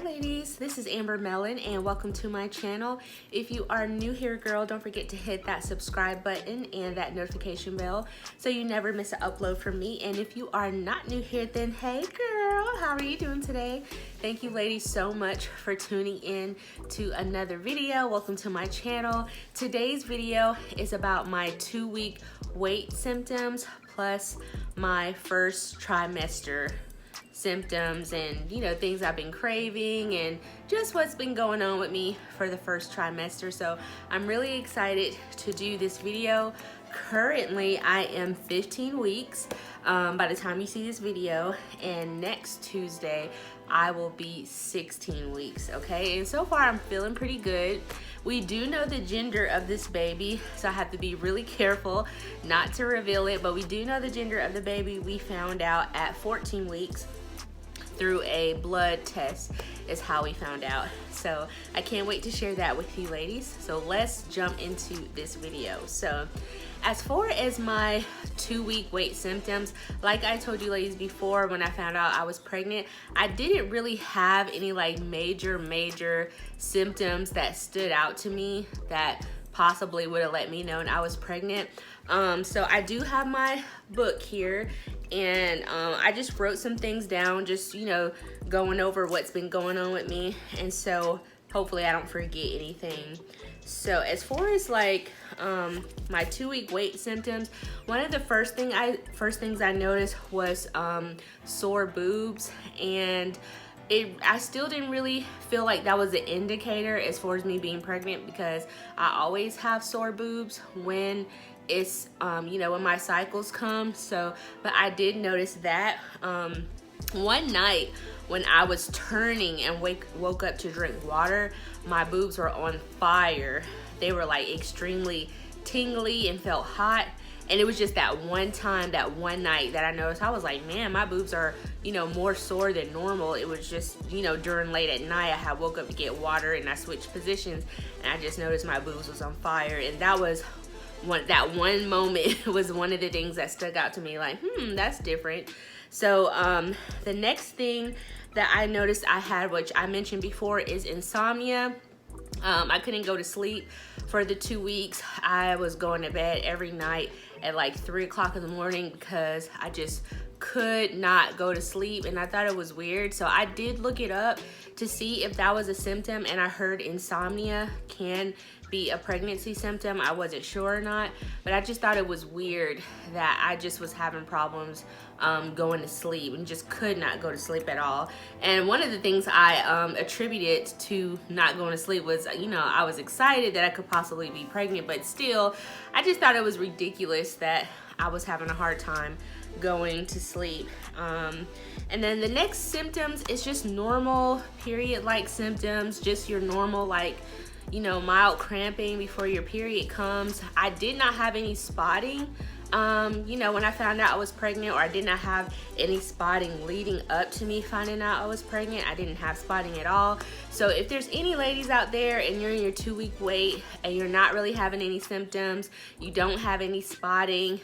ladies, this is Amber Mellon and welcome to my channel. If you are new here, girl, don't forget to hit that subscribe button and that notification bell so you never miss an upload from me. And if you are not new here, then hey girl, how are you doing today? Thank you ladies so much for tuning in to another video. Welcome to my channel. Today's video is about my 2-week weight symptoms plus my first trimester symptoms and things I've been craving and just what's been going on with me for the first trimester. So I'm really excited to do this video. Currently I am 15 weeks by the time you see this video, and next Tuesday I will be 16 weeks, okay? And so far I'm feeling pretty good. We do know the gender of this baby, so I have to be really careful not to reveal it, but we do know the gender of the baby. We found out at 14 weeks through a blood test is how we found out. So I can't wait to share that with you ladies. So let's jump into this video. So as far as my 2-week weight symptoms, like I told you ladies before, when I found out I was pregnant, I didn't really have any like major symptoms that stood out to me that possibly would have let me know I was pregnant. So I do have my book here, and I just wrote some things down, just going over what's been going on with me, and so hopefully I don't forget anything. So as far as like my 2-week weight symptoms, one of the first things I noticed was sore boobs, and I still didn't really feel like that was an indicator as far as me being pregnant, because I always have sore boobs when it's when my cycles come. So but I did notice that one night when I was turning and woke up to drink water, my boobs were on fire. They were like extremely tingly and felt hot. And it was just that one time, that one night that I noticed. I was like, man, my boobs are, more sore than normal. It was just, during late at night, I had woke up to get water and I switched positions and I just noticed my boobs was on fire. And that was that one moment was one of the things that stuck out to me, like, that's different. So the next thing that I noticed I had, which I mentioned before, is insomnia. I couldn't go to sleep for the 2 weeks. I was going to bed every night at like 3 o'clock in the morning because I just could not go to sleep, and I thought it was weird. So I did look it up to see if that was a symptom, and I heard insomnia can be a pregnancy symptom. I wasn't sure or not, but I just thought it was weird that I just was having problems going to sleep and just could not go to sleep at all. And one of the things I attributed to not going to sleep was, I was excited that I could possibly be pregnant, but still, I just thought it was ridiculous that I was having a hard time going to sleep. And then the next symptoms is just normal period-like symptoms, just your normal mild cramping before your period comes. I did not have any spotting when I found out I was pregnant, or I did not have any spotting leading up to me finding out I was pregnant. I didn't have spotting at all. So if there's any ladies out there and you're in your 2-week wait and you're not really having any symptoms, you don't have any spotting,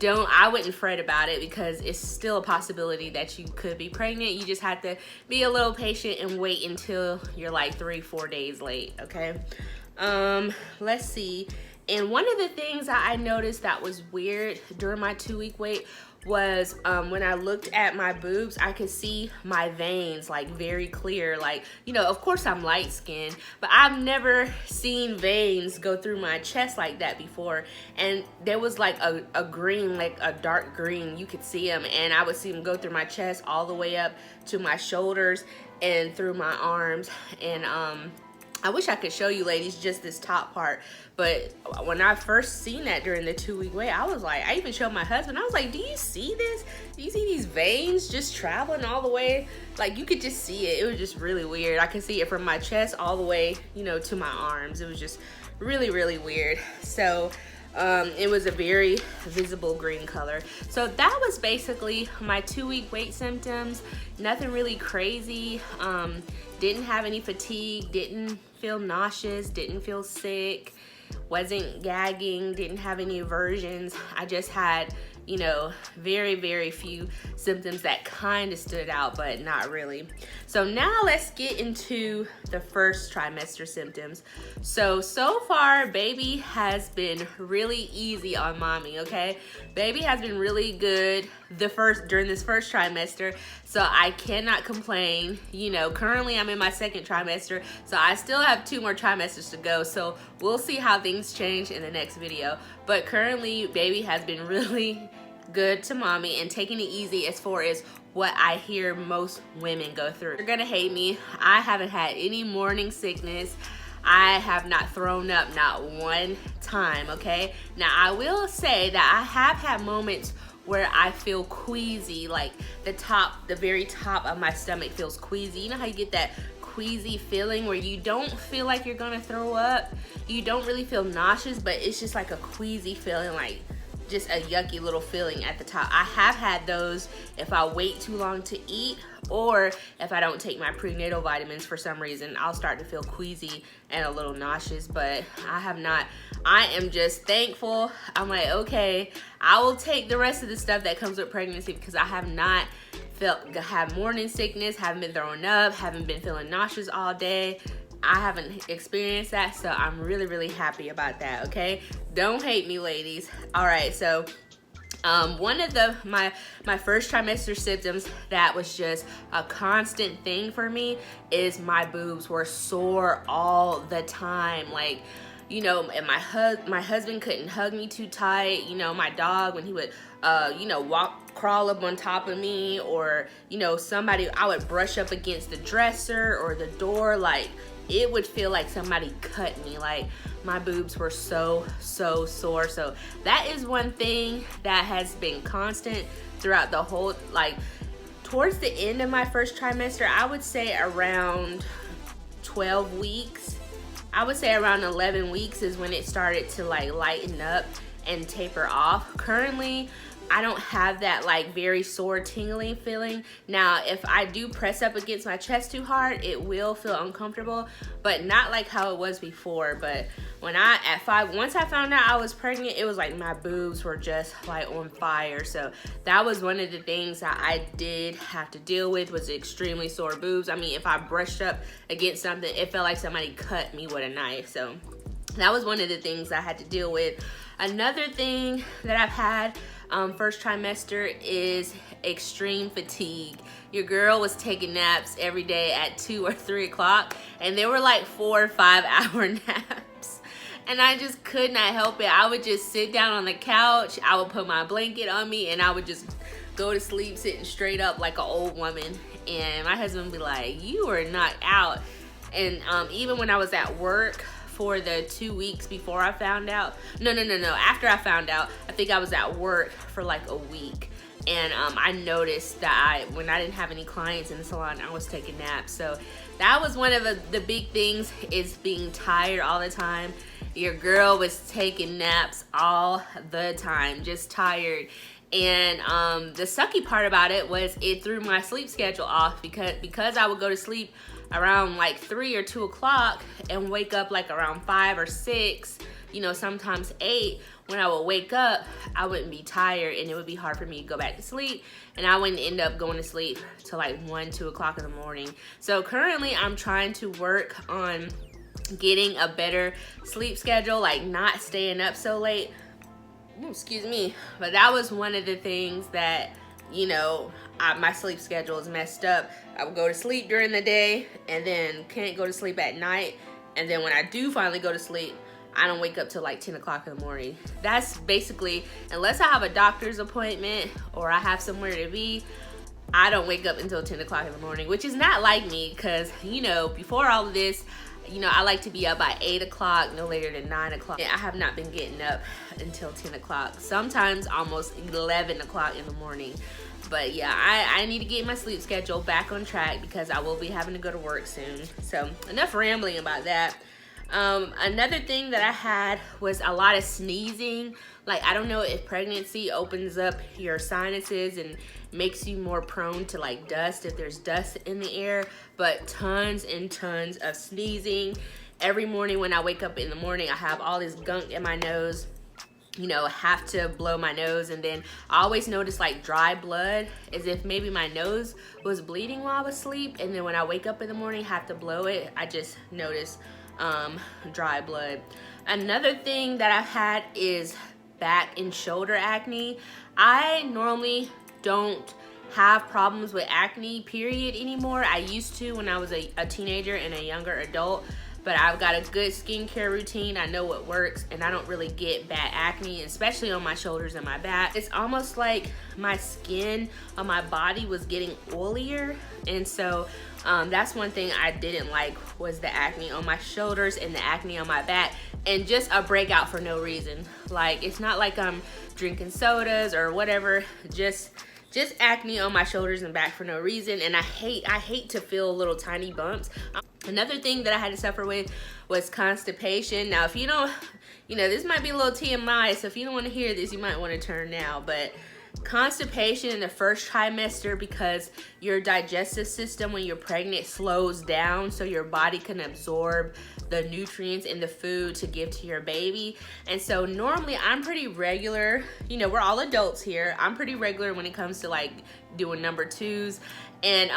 I wouldn't fret about it, because it's still a possibility that you could be pregnant. You just have to be a little patient and wait until you're like 3-4 days late, okay? Let's see. And one of the things that I noticed that was weird during my 2-week wait was when I looked at my boobs, I could see my veins like very clear. Like, of course I'm light skinned, but I've never seen veins go through my chest like that before. And there was like a green, like a dark green, you could see them, and I would see them go through my chest all the way up to my shoulders and through my arms. And I wish I could show you ladies just this top part, but when I first seen that during the 2-week wait, I was like, I even showed my husband, I was like, do you see this? Do you see these veins just traveling all the way? Like, you could just see it. It was just really weird. I could see it from my chest all the way, to my arms. It was just really weird. So it was a very visible green color. So that was basically my 2-week wait symptoms. Nothing really crazy. Didn't have any fatigue, didn't feel nauseous, didn't feel sick, wasn't gagging, didn't have any aversions. I just had you know, very few symptoms that kind of stood out, but not really. So now let's get into the first trimester symptoms. So far, baby has been really easy on mommy, okay? Baby has been really good during this first trimester, so I cannot complain. You know, currently I'm in my second trimester, so I still have 2 more trimesters to go, so we'll see how things change in the next video. But currently, baby has been really good to mommy and taking it easy as far as what I hear most women go through. You're gonna hate me. I haven't had any morning sickness. I have not thrown up not one time, okay? Now, I will say that I have had moments where I feel queasy, like the very top of my stomach feels queasy. You know how you get that queasy feeling where you don't feel like you're gonna throw up? You don't really feel nauseous, but it's just like a queasy feeling, like just a yucky little feeling at the top. I have had those if I wait too long to eat, or if I don't take my prenatal vitamins for some reason. I'll start to feel queasy and a little nauseous, but I have not. I am just thankful. I'm like, okay, I will take the rest of the stuff that comes with pregnancy, because I have not had morning sickness, haven't been throwing up, haven't been feeling nauseous all day. I haven't experienced that, so I'm really happy about that, okay? Don't hate me, ladies. All right, so one of my first trimester symptoms that was just a constant thing for me is my boobs were sore all the time. Like, you know, and my husband couldn't hug me too tight. You know, my dog, when he would you know, crawl up on top of me, or, you know, I would brush up against the dresser or the door, like it would feel like somebody cut me. Like, my boobs were so sore. So that is one thing that has been constant throughout the whole, like, towards the end of my first trimester. I would say around 12 weeks. I would say around 11 weeks is when it started to like lighten up and taper off. Currently, I don't have that like very sore tingling feeling. Now, if I do press up against my chest too hard, it will feel uncomfortable, but not like how it was before. But when once I found out I was pregnant, it was like my boobs were just like on fire. So that was one of the things that I did have to deal with, was extremely sore boobs. I mean, if I brushed up against something, it felt like somebody cut me with a knife. So that was one of the things I had to deal with. Another thing that I've had first trimester is extreme fatigue. Your girl was taking naps every day at 2 or 3 o'clock, and they were like 4 or 5 hour naps. And I just could not help it. I would just sit down on the couch, I would put my blanket on me, and I would just go to sleep sitting straight up like an old woman. And my husband would be like, you are knocked out. And even when I was at work for the 2 weeks before I found out, no, after I found out, I think I was at work for like a week, and I noticed that when I didn't have any clients in the salon, I was taking naps. So that was one of the big things, is being tired all the time. Your girl was taking naps all the time, just tired. And the sucky part about it was it threw my sleep schedule off, because I would go to sleep around like 3 or 2 o'clock and wake up like around 5 or 6, you know, sometimes 8. When I would wake up, I wouldn't be tired, and it would be hard for me to go back to sleep, and I wouldn't end up going to sleep till like 1, 2 o'clock in the morning. So currently I'm trying to work on getting a better sleep schedule, like not staying up so late. Ooh, excuse me. But that was one of the things that, you know, my sleep schedule is messed up. I would go to sleep during the day and then can't go to sleep at night. And then when I do finally go to sleep, I don't wake up till like 10 o'clock in the morning. That's basically, unless I have a doctor's appointment or I have somewhere to be, I don't wake up until 10 o'clock in the morning, which is not like me, because, you know, before all of this, you know, I like to be up by 8 o'clock, no later than 9 o'clock. I have not been getting up until 10 o'clock, sometimes almost 11 o'clock in the morning. But yeah, I need to get my sleep schedule back on track, because I will be having to go to work soon. So enough rambling about that. Another thing that I had was a lot of sneezing. Like, I don't know if pregnancy opens up your sinuses and makes you more prone to like dust, if there's dust in the air, but tons and tons of sneezing. Every morning when I wake up in the morning, I have all this gunk in my nose. you know, have to blow my nose. And then I always notice like dry blood, as if maybe my nose was bleeding while I was asleep. And then when I wake up in the morning, have to blow it, I just notice dry blood. Another thing that I've had is back and shoulder acne. I normally don't have problems with acne period anymore. I used to when I was a teenager and a younger adult, but I've got a good skincare routine. I know what works, and I don't really get bad acne, especially on my shoulders and my back. It's almost like my skin on my body was getting oilier, and so that's one thing I didn't like, was the acne on my shoulders and the acne on my back, and just a breakout for no reason. Like, it's not like I'm drinking sodas or whatever, just acne on my shoulders and back for no reason. And I hate to feel little tiny bumps. Another thing that I had to suffer with was constipation. Now, if you don't, you know, this might be a little TMI, so if you don't want to hear this, you might want to turn now. But constipation in the first trimester, because your digestive system when you're pregnant slows down so your body can absorb the nutrients in the food to give to your baby. And so normally I'm pretty regular, you know, we're all adults here. I'm pretty regular when it comes to like doing number twos. And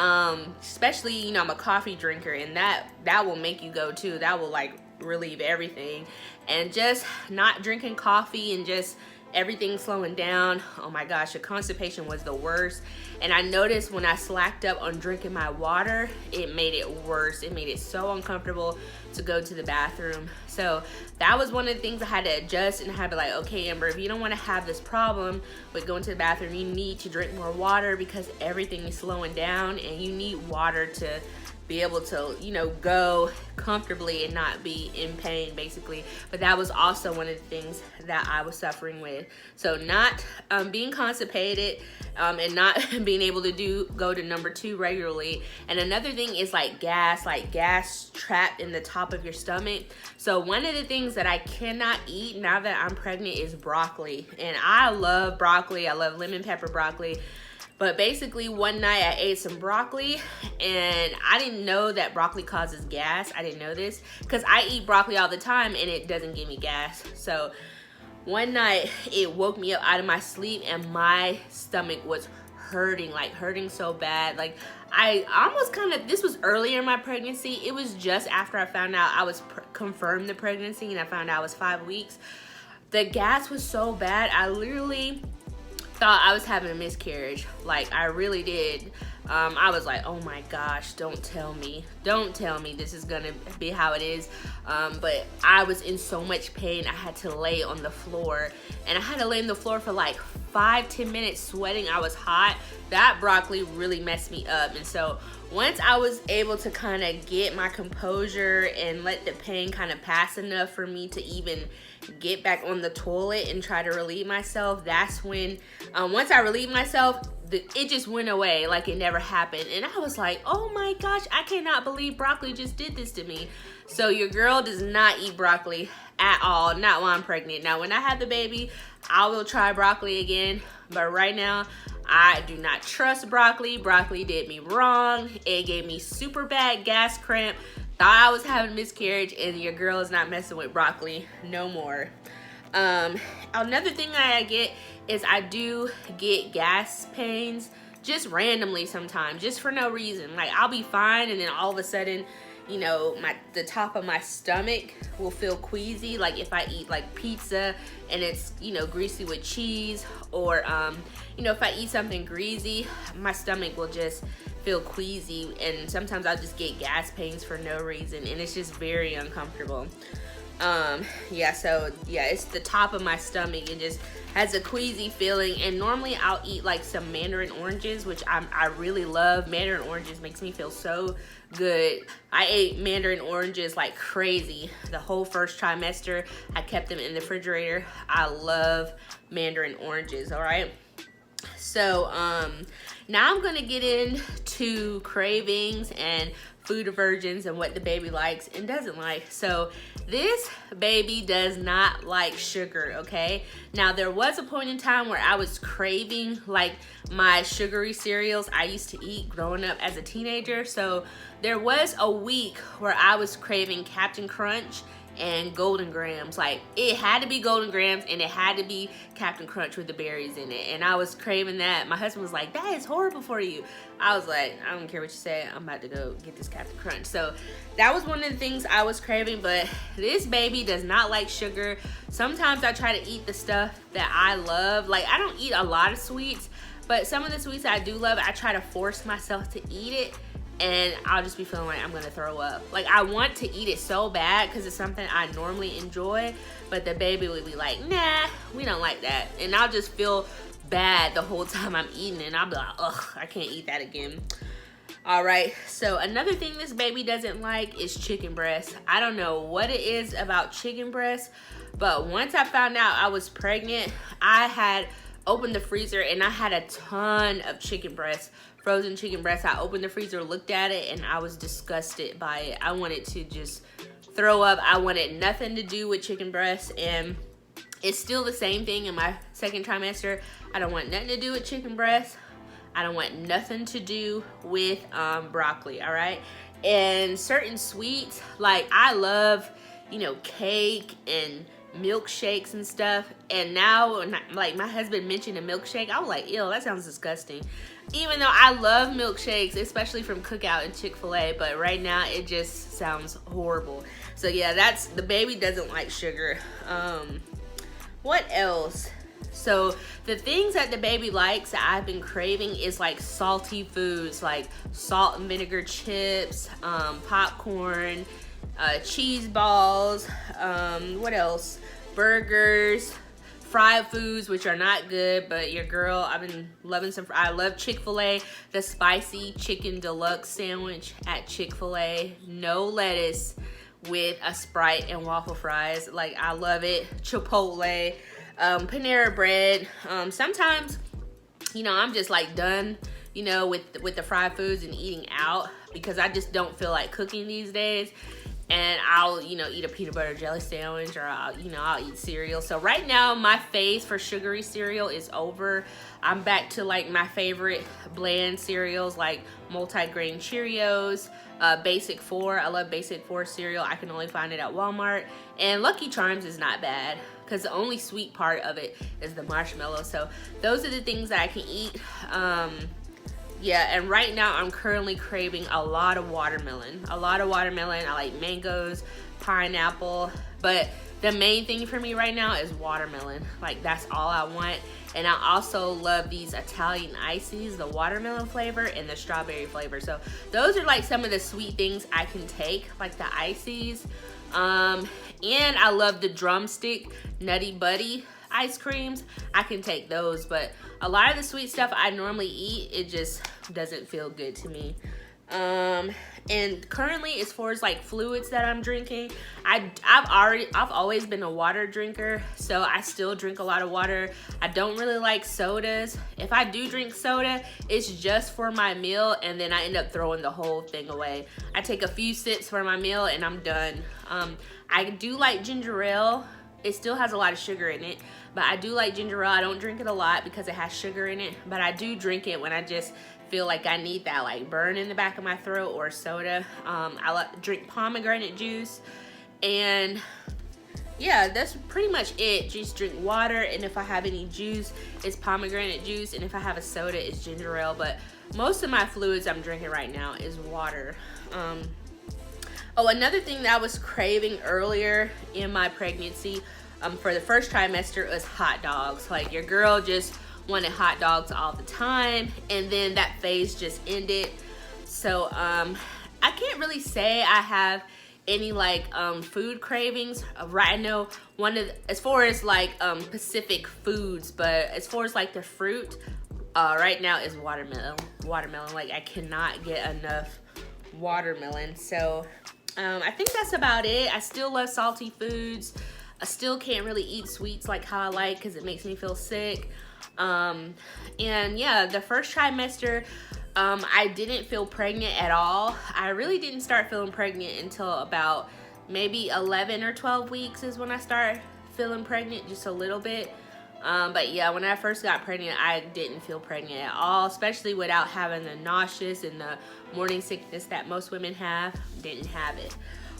especially, you know, I'm a coffee drinker, and that will make you go too. That will like relieve everything. And just not drinking coffee and just everything slowing down, oh my gosh, the constipation was the worst. And I noticed when I slacked up on drinking my water, it made it worse. It made it so uncomfortable to go to the bathroom. So that was one of the things I had to adjust, and I had to like, okay, Amber, if you don't want to have this problem with going to the bathroom, you need to drink more water, because everything is slowing down, and you need water to be able to, you know, go comfortably and not be in pain, basically. But that was also one of the things that I was suffering with. So not being constipated and not being able to go to number two regularly. And another thing is like gas trapped in the top of your stomach. So one of the things that I cannot eat now that I'm pregnant is broccoli. And I love broccoli. I love lemon pepper broccoli. But basically one night I ate some broccoli, and I didn't know that broccoli causes gas. I didn't know this because I eat broccoli all the time and it doesn't give me gas. So one night it woke me up out of my sleep, and my stomach was hurting, like hurting so bad. Like I almost this was earlier in my pregnancy. It was just after I found out I was confirmed the pregnancy, and I found out I was 5 weeks. The gas was so bad. I literally thought I was having a miscarriage. Like I really did. I was like, oh my gosh, don't tell me this is gonna be how it is. But I was in so much pain. I had to lay on the floor, and I had to lay on the floor for like 5-10 minutes sweating. I was hot. That broccoli really messed me up. And so once I was able to kind of get my composure and let the pain kind of pass enough for me to even get back on the toilet and try to relieve myself, that's when once I relieved myself, it just went away like it never happened. And I was like, oh my gosh, I cannot believe broccoli just did this to me. So your girl does not eat broccoli at all, not while I'm pregnant. Now when I have the baby, I will try broccoli again, but right now I do not trust broccoli. Broccoli did me wrong. It gave me super bad gas cramp. Thought I was having a miscarriage, and your girl is not messing with broccoli no more. Another thing that I get is I do get gas pains just randomly sometimes, just for no reason. Like I'll be fine, and then all of a sudden, you know, the top of my stomach will feel queasy. Like if I eat like pizza and it's, you know, greasy with cheese, or you know, if I eat something greasy, my stomach will just feel queasy, and sometimes I'll just get gas pains for no reason, and it's just very uncomfortable. So it's the top of my stomach. It just has a queasy feeling, and normally I'll eat like some mandarin oranges, which I really love. Mandarin oranges makes me feel so good. I ate mandarin oranges like crazy the whole first trimester. I kept them in the refrigerator. I love mandarin oranges. All right. So now I'm gonna get into cravings and food aversions and what the baby likes and doesn't like. So this baby does not like sugar, okay? Now there was a point in time where I was craving like my sugary cereals I used to eat growing up as a teenager. So there was a week where I was craving Captain Crunch and Golden Grams. Like, it had to be Golden Grams, and it had to be Captain Crunch with the berries in it. And I was craving that. My husband was like, that is horrible for you. I was like, I don't care what you say, I'm about to go get this Captain Crunch. So that was one of the things I was craving. But this baby does not like sugar. Sometimes I try to eat the stuff that I love. Like, I don't eat a lot of sweets, but some of the sweets I do love, I try to force myself to eat it, and I'll just be feeling like I'm gonna throw up. Like, I want to eat it so bad because it's something I normally enjoy, but the baby would be like, nah, we don't like that. And I'll just feel bad the whole time I'm eating it, and I'll be like, ugh, I can't eat that again. All right, so another thing this baby doesn't like is chicken breast. I don't know what it is about chicken breast, but once I found out I was pregnant, I had opened the freezer and I had a ton of chicken breast, frozen chicken breast. I opened the freezer, looked at it, and I was disgusted by it. I wanted to just throw up. I wanted nothing to do with chicken breast, and it's still the same thing in my second trimester. I don't want nothing to do with chicken breast. I don't want nothing to do with broccoli, all right? And certain sweets, like I love, you know, cake and milkshakes and stuff, and now like my husband mentioned a milkshake, I was like, ew, that sounds disgusting. Even though I love milkshakes, especially from Cookout and Chick-fil-A, but right now it just sounds horrible. So yeah, that's, the baby doesn't like sugar. What else? So the things that the baby likes that I've been craving is like salty foods, like salt and vinegar chips, popcorn, cheese balls, what else? Burgers, fried foods, which are not good, but your girl, I've been loving some. I love Chick-fil-A, the spicy chicken deluxe sandwich at Chick-fil-A, no lettuce, with a Sprite and waffle fries. Like, I love it. Chipotle, Panera bread. Sometimes, you know, I'm just like done, you know, with the fried foods and eating out because I just don't feel like cooking these days. And I'll, you know, eat a peanut butter jelly sandwich, or I'll eat cereal. So right now, my phase for sugary cereal is over. I'm back to like my favorite bland cereals, like multi-grain Cheerios, Basic 4. I love Basic 4 cereal. I can only find it at Walmart. And Lucky Charms is not bad because the only sweet part of it is the marshmallow. So those are the things that I can eat. Yeah, and right now I'm currently craving a lot of watermelon. I like mangoes, pineapple, but the main thing for me right now is watermelon. Like, that's all I want. And I also love these Italian ices, the watermelon flavor and the strawberry flavor. So those are like some of the sweet things I can take, like the ices. And I love the drumstick Nutty Buddy ice creams. I can take those, but a lot of the sweet stuff I normally eat, it just doesn't feel good to me. And currently, as far as like fluids that I'm drinking, I've always been a water drinker, so I still drink a lot of water. I don't really like sodas. If I do drink soda, it's just for my meal, and then I end up throwing the whole thing away. I take a few sips for my meal and I'm done. I do like ginger ale. It still has a lot of sugar in it, but I do like ginger ale. I don't drink it a lot because it has sugar in it, but I do drink it when I just feel like I need that like burn in the back of my throat, or soda. I drink pomegranate juice, and yeah, that's pretty much it. Just drink water, and if I have any juice, it's pomegranate juice, and if I have a soda, it's ginger ale. But most of my fluids I'm drinking right now is water. Oh, another thing that I was craving earlier in my pregnancy, for the first trimester, was hot dogs. Like, your girl just wanted hot dogs all the time, and then that phase just ended. So I can't really say I have any like food cravings. Right, I know as far as like Pacific foods, but as far as like the fruit, right now is watermelon. Like, I cannot get enough watermelon. So I think that's about it. I still love salty foods. I still can't really eat sweets like how I like because it makes me feel sick. And yeah, the first trimester, I didn't feel pregnant at all. I really didn't start feeling pregnant until about maybe 11 or 12 weeks is when I started feeling pregnant, just a little bit. But yeah, when I first got pregnant, I didn't feel pregnant at all, especially without having the nauseous and the morning sickness that most women have. Didn't have it.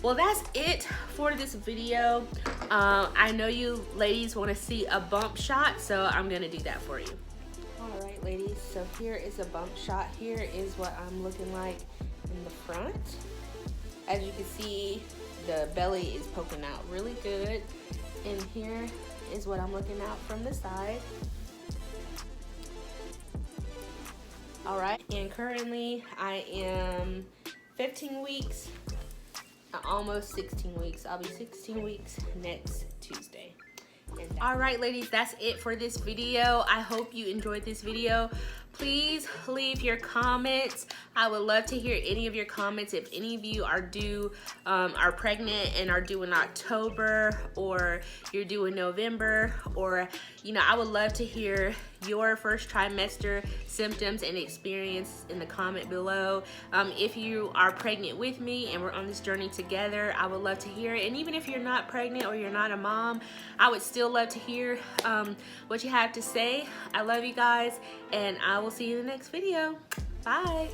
Well, that's it for this video. I know you ladies want to see a bump shot, so I'm gonna do that for you. All right, ladies, so here is a bump shot. Here is what I'm looking like in the front. As you can see, the belly is poking out really good. And here is what I'm looking out from the side. All right, and currently I am 15 weeks, almost 16 weeks. I'll be 16 weeks next Tuesday. All right, ladies, that's it for this video. I hope you enjoyed this video. Please leave your comments. I would love to hear any of your comments. If any of you are pregnant and are due in October, or you're due in November, or I would love to hear your first trimester symptoms and experience in the comment below. If you are pregnant with me and we're on this journey together, I would love to hear it. And even if you're not pregnant or you're not a mom, I would still love to hear what you have to say. I love you guys, and I will see you in the next video. Bye.